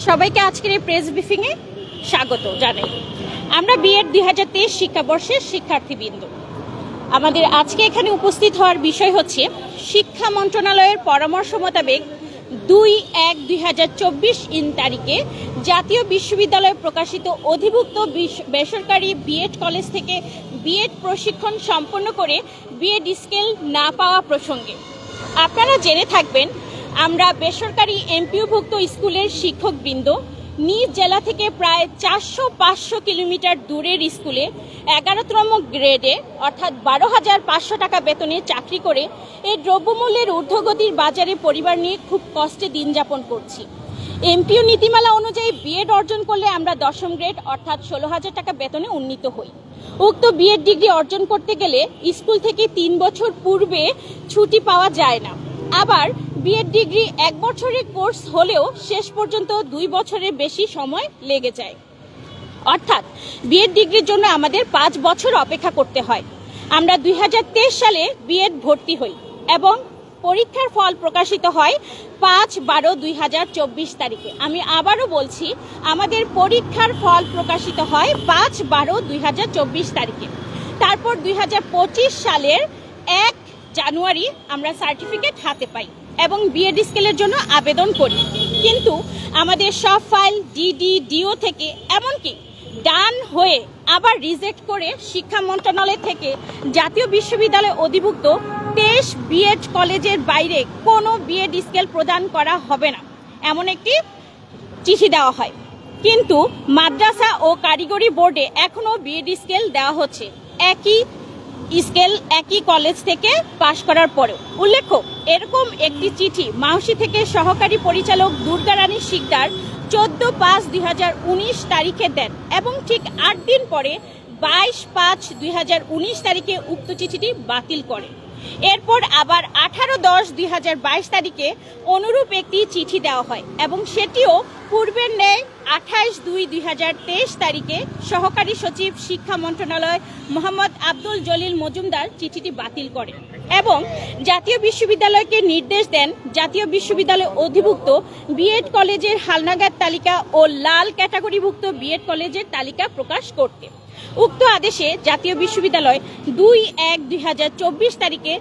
সবাইকে আজকের এই প্রেস ব্রিফিং এ স্বাগত জানাই। আমরা বিএড 2023 শিক্ষাবর্ষের শিক্ষার্থীবৃন্দ, আমাদের আজকে এখানে উপস্থিত হওয়ার বিষয় হচ্ছে শিক্ষা মন্ত্রণালয়ের পরামর্শ মোতাবেক 2/1/2024 তারিখে জাতীয় বিশ্ববিদ্যালয়ে প্রকাশিত অধিভুক্ত বেসরকারি বিএড কলেজ থেকে বিএড প্রশিক্ষণ সম্পন্ন করে বিএড স্কেল না পাওয়া প্রসঙ্গে আপনারা জেনে থাকবেন, আমরা বেসরকারি এমপিওভুক্ত স্কুলের শিক্ষকবৃন্দ নিজ জেলা থেকে প্রায় 400-500 কিলোমিটার দূরের স্কুলে 11তম গ্রেডে অর্থাৎ 12,500 টাকা বেতনে চাকরি করে এই দ্রব্যমূল্যের ঊর্ধ্বগতির বাজারে পরিবার নিয়ে খুব কষ্টে দিন যাপন করছি। এমপিও নীতিমালা অনুযায়ী বিএড অর্জন করলে আমরা 10ম গ্রেড অর্থাৎ 16,000 টাকা বেতনে উন্নীত হই। উক্ত বিএড ডিগ্রি অর্জন করতে গেলে স্কুল থেকে 3 বছর পূর্বে ছুটি পাওয়া যায় না। আবার বিএড ডিগ্রি 1 বছরের কোর্স হলেও শেষ পর্যন্ত 2 বছরের বেশি সময় লেগে যায়, অর্থাৎ বিএড ডিগ্রির জন্য আমাদের 5 বছর অপেক্ষা করতে হয়। আমরা 2023 সালে বিএড ভর্তি হই এবং পরীক্ষার ফল প্রকাশিত হয় 5/12/2024 তারিখে। আমি আবারও বলছি, আমাদের পরীক্ষার ফল প্রকাশিত হয় 5/12/2024 তারিখে। তারপর 2025 সালের 1 জানুয়ারি আমরা সার্টিফিকেট হাতে পাই এবং বিএড স্কেলের জন্য আবেদন করি, কিন্তু আমাদের সব ফাইল ডিও থেকে এমনকি ডান হয়ে আবার রিজেক্ট করে শিক্ষা মন্ত্রণালয় থেকে জাতীয় বিশ্ববিদ্যালয়ে অধিভুক্ত 23 বিএড কলেজের বাইরে কোনো বিএড স্কেল প্রদান করা হবে না এমন একটি চিঠি দেওয়া হয়। কিন্তু মাদ্রাসা ও কারিগরি বোর্ডে এখনো বিএড স্কেল দেওয়া হচ্ছে, একই স্কেল একই কলেজ থেকে পাশ করার পরেও। উল্লেখ্য, এরকম একটি চিঠি মাউসি থেকে সহকারী পরিচালক দুর্গারানী শিকদার 14/5/2019 তারিখে দেন এবং ঠিক 8 দিন পরে 22/5/2019 তারিখে উক্ত চিঠিটি বাতিল করে। এরপর আবার 18/10/2022 তারিখে অনুরূপ একটি চিঠি দেওয়া হয় এবং সেটিও পূর্বের ন্যায় 28/2/2023 তারিখে সহকারী সচিব শিক্ষা মন্ত্রণালয় মোহাম্মদ আব্দুল জলিল মজুমদার চিঠিটি বাতিল করেন এবং জাতীয় বিশ্ববিদ্যালয়কে নির্দেশ দেন জাতীয় বিশ্ববিদ্যালয় অধিভুক্ত বিএড কলেজের হালনাগাদ তালিকা ও লাল ক্যাটাগরিভুক্ত বিএড কলেজের তালিকা প্রকাশ করতে। উক্ত আদেশে জাতীয় বিশ্ববিদ্যালয় 2/1/2024 তারিখে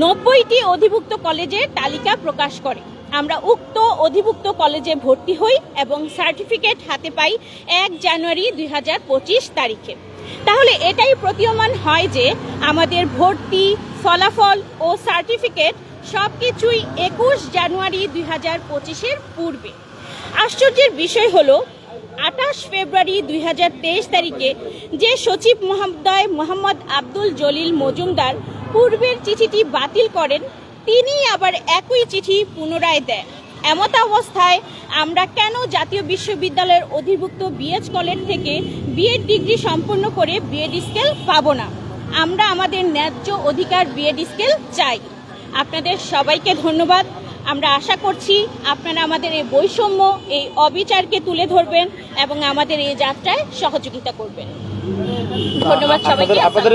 90টি অধিভুক্ত কলেজের তালিকা প্রকাশ করে। আমরা উক্ত অধিভুক্ত কলেজে ভর্তি হই এবং সার্টিফিকেট হাতে পাই 1 জানুয়ারি 2025 তারিখে। তাহলে এটাই প্রতীয়মান হয় যে আমাদের ভর্তি, ফলাফল ও সার্টিফিকেট সবকিছুই 21 জানুয়ারি 2025-এর পূর্বে। আশ্চর্যের বিষয় হলো 28 ফেব্রুয়ারি 2023 তারিখে যে সচিব মহোদয় মোহাম্মদ আব্দুল জলিল মজুমদার পূর্বের চিঠিটি বাতিল করেন, তিনি আবার একই চিঠি পুনরায় দেন। এমত অবস্থায় আমরা কেন জাতীয় বিশ্ববিদ্যালয়ের অধিভুক্ত বিএড কলেজ থেকে বিএড ডিগ্রি সম্পন্ন করে বিএড স্কেল পাবো না? আমরা আমাদের ন্যায্য অধিকার বিএড স্কেল চাই। আপনাদের সবাইকে ধন্যবাদ। আমরা আশা করছি আপনারা আমাদের এই বৈষম্য, এই অবিচারকে তুলে ধরবেন এবং আমাদের এই যাত্রায় সহযোগিতা করবেন। ধন্যবাদ সবাইকে। আপনাদের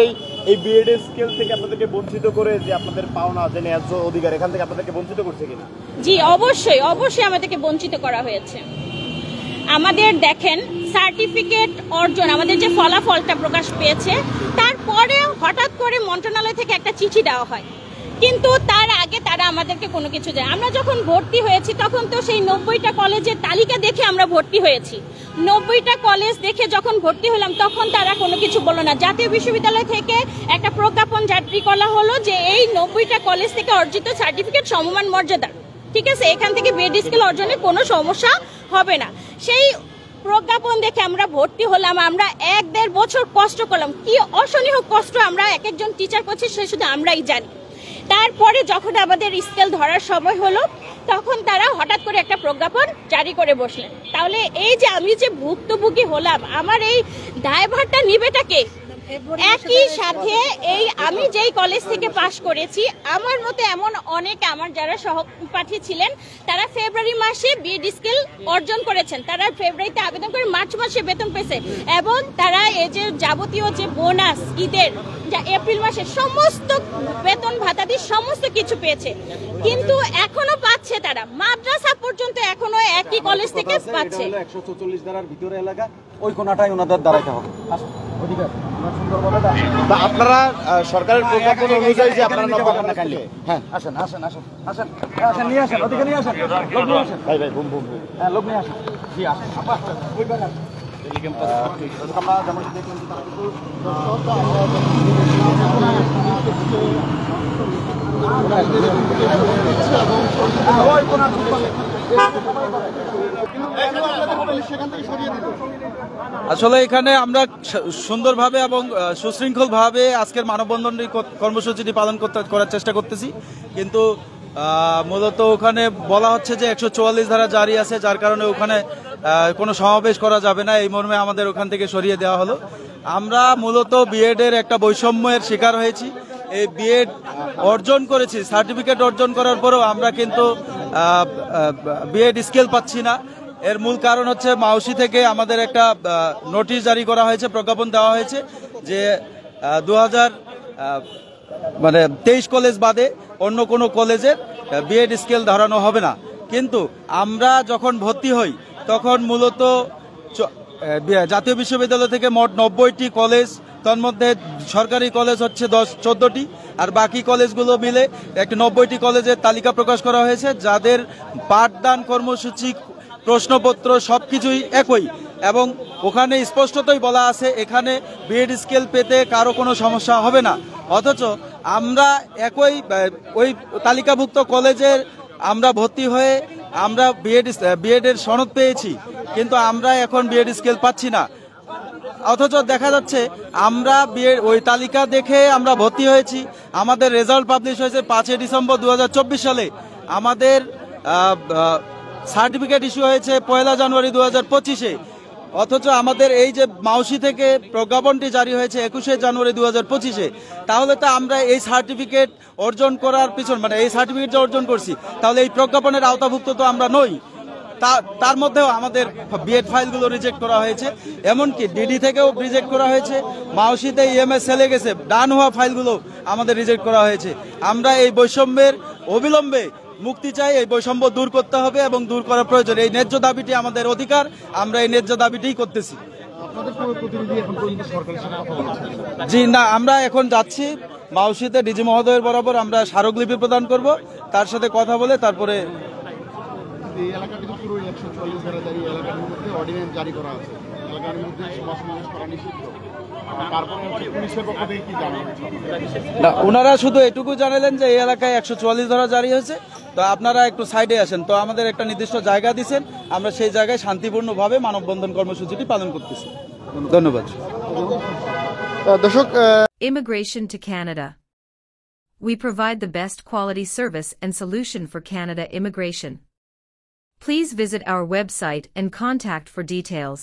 এই বিএড স্কেল থেকে আপনাদেরকে বঞ্চিত করে যে আপনাদের পাওনা যে ন্যায্য অধিকার, এখান থেকে আপনাদেরকে বঞ্চিত করছে কিনা? জি, অবশ্যই অবশ্যই আমাদেরকে বঞ্চিত করা হয়েছে। আমাদের দেখেন, সার্টিফিকেট অর্জন, আমাদের যে ফলাফলটা প্রকাশ পেয়েছে তারপরে হঠাৎ করে মন্ত্রণালয় থেকে একটা চিঠি দেওয়া হয়, কিন্তু তার আগে তারা আমাদেরকে কোনো কিছু দেয়। আমরা যখন ভর্তি হয়েছি তখন তো সেই 90টা কলেজের তালিকা দেখে আমরা ভর্তি হয়েছি। 90টা কলেজ দেখে যখন ভর্তি হলাম তখন তারা কোনো কিছু বলল না। জাতীয় বিশ্ববিদ্যালয় থেকে একটা প্রজ্ঞাপন জারি করা হলো যে এই 90টা কলেজ থেকে অর্জিত সার্টিফিকেট সমমান মর্যাদার, ঠিক আছে, এখান থেকে বিএড স্কেল অর্জনে কোনো সমস্যা হবে না। সেই প্রজ্ঞাপন দেখে আমরা ভর্তি হলাম। আমরা 1-1.5 বছর কষ্ট করলাম, কি অসহনীয় কষ্ট আমরা এক একজন টিচার করছি সে শুধু আমরাই জানি। তারপরে যখন আমাদের স্কেল ধরার সময় হলো তখন তারা হঠাৎ করে একটা প্রজ্ঞাপন জারি করে বসলেন। তাহলে এই যে আমি যে ভুক্তভোগী হলাম, আমার এই দায়ভারটা নিবেটাকে? একই সাথে এই আমি যেই কলেজ থেকে পাশ করেছি, আমার মতো এমন অনেকে, আমার যারা সহপাঠী ছিলেন তারা ফেব্রুয়ারি মাসে বিএড স্কেল অর্জন করেছেন। তারা ফেব্রুয়ারিতে আবেদন করে মার্চ মাসে বেতন পেয়েছে এবং তারা এই যে যাবতীয় যে বোনাস, ঈদের যা এপ্রিল মাসে সমস্ত বেতন ভাতাদি সমস্ত কিছু পেয়েছে, কিন্তু এখনো পাচ্ছে তারা, মাদ্রাসা পর্যন্ত এখনো একই কলেজ থেকে পাচ্ছে। 144 ধারার ভিতরে এলাকা, ওই কোনাটাই ওনাদের দাঁড়াইতে হবে। আপনারা সরকারের প্রজ্ঞাপন অনুযায়ী যে আপনারা নবাগত খাইলে, হ্যাঁ আসেন আসেন আসেন আসেন আসেন, নিয়ে আসেন, ওদিকে নিয়ে আসেন, লোক নিয়ে আসেন, ভাই ভাই বুম বুম হ্যাঁ লোক নিয়ে আসেন, জি আসেন, আপা ওই ব্যাগ আসেন। আমরা যেমন দেখলাম যে তারা কিন্তু আসলে এখানে আমরা সুন্দরভাবে এবং সুশৃঙ্খলভাবে আজকের মানববন্ধন কর্মসূচিটি পালন করার চেষ্টা করতেছি, কিন্তু মূলত ওখানে বলা হচ্ছে যে 144 ধারা জারি আছে, যার কারণে ওখানে কোনো সমাবেশ করা যাবে না, এই মর্মে আমাদের ওখান থেকে সরিয়ে দেওয়া হলো। আমরা মূলত বিএডের একটা বৈষম্যের শিকার হয়েছি। এই বিএড অর্জন করেছি, সার্টিফিকেট অর্জন করার পরেও আমরা কিন্তু বিএড স্কেল পাচ্ছি না। এর মূল কারণ হচ্ছে মাউসি থেকে আমাদের একটা নোটিশ জারি করা হয়েছে, প্রজ্ঞাপন দেওয়া হয়েছে যে 2023 কলেজ বাদে অন্য কোনো কলেজের বিএড স্কেল ধরানো হবে না। কিন্তু আমরা যখন ভর্তি হই তখন মূলত জাতীয় বিশ্ববিদ্যালয় থেকে মোট 90টি কলেজ, তন্মধ্যে সরকারি কলেজ হচ্ছে 14টি, আর বাকি কলেজগুলো মিলে একটা 90টি কলেজের তালিকা প্রকাশ করা হয়েছে, যাদের পাঠদান কর্মসূচি, প্রশ্নপত্র সবকিছুই একই, এবং ওখানে স্পষ্টতই বলা আছে এখানে বিএড স্কেল পেতে কারো কোনো সমস্যা হবে না। অথচ আমরা একই ওই তালিকাভুক্ত কলেজের আমরা ভর্তি হয়ে আমরা বিএড এর সনদ পেয়েছি, কিন্তু আমরা এখন বিএড স্কেল পাচ্ছি না। অথচ দেখা যাচ্ছে আমরা বিএড ওই তালিকা দেখে আমরা ভর্তি হয়েছি, আমাদের রেজাল্ট পাবলিশ হয়েছে 5 ডিসেম্বর 2024 সালে, আমাদের সার্টিফিকেট ইস্যু হয়েছে 1 জানুয়ারি 2025-এ। অথচ আমাদের এই যে মাউসি থেকে প্রজ্ঞাপনটি জারি হয়েছে 21 জানুয়ারি 2025-এ, তাহলে তো আমরা এই সার্টিফিকেট অর্জন করার পিছন, মানে এই সার্টিফিকেট যে অর্জন করছি, তাহলে এই প্রজ্ঞাপনের আওতাভুক্ত তো আমরা নই। তার মধ্যেও আমাদের বিএড ফাইলগুলো রিজেক্ট করা হয়েছে, এমনকি ডিডি থেকেও রিজেক্ট করা হয়েছে, মাউসিতে ইএমএস চলে গেছে, ডান হওয়া ফাইলগুলো আমাদের রিজেক্ট করা হয়েছে। আমরা এই বৈষম্যের অবিলম্বে মুক্তি চাই, এই বৈষম্য দূর করতে হবে এবং দূর করা প্রয়োজন। এই ন্যায্য দাবিটি আমাদের অধিকার, আমরা এই ন্যায্য দাবিটিই করতেছি। জি না, আমরা এখন যাচ্ছি মাউসিতে ডিজি মহোদয়ের বরাবর, আমরা স্মারকলিপি প্রদান করব, তার সাথে কথা বলে তারপরে। এই এলাকাটি তো পুরো 144 ধারা জারি, এলাকার মধ্যে অর্ডিন্যান্স জারি করা আছে, এলাকার মধ্যে সমাবেশ করা নিষিদ্ধ। তারপরে পুলিশের পক্ষ থেকে কি জানানো না, ওনারা শুধু এটুকু জানালেন যে এই এলাকায় 144 ধারা জারি হয়েছে, তো আপনারা একটু সাইডে আসেন। তো আমাদের একটা নির্দিষ্ট জায়গা দিয়েছেন, আমরা সেই জায়গায় শান্তিপূর্ণভাবে মানববন্ধন কর্মসূচিটি পালন করতেছি। ধন্যবাদ। দর্শক, Immigration to Canada. We provide the best quality service and solution for Canada immigration. Please visit our website and contact for details.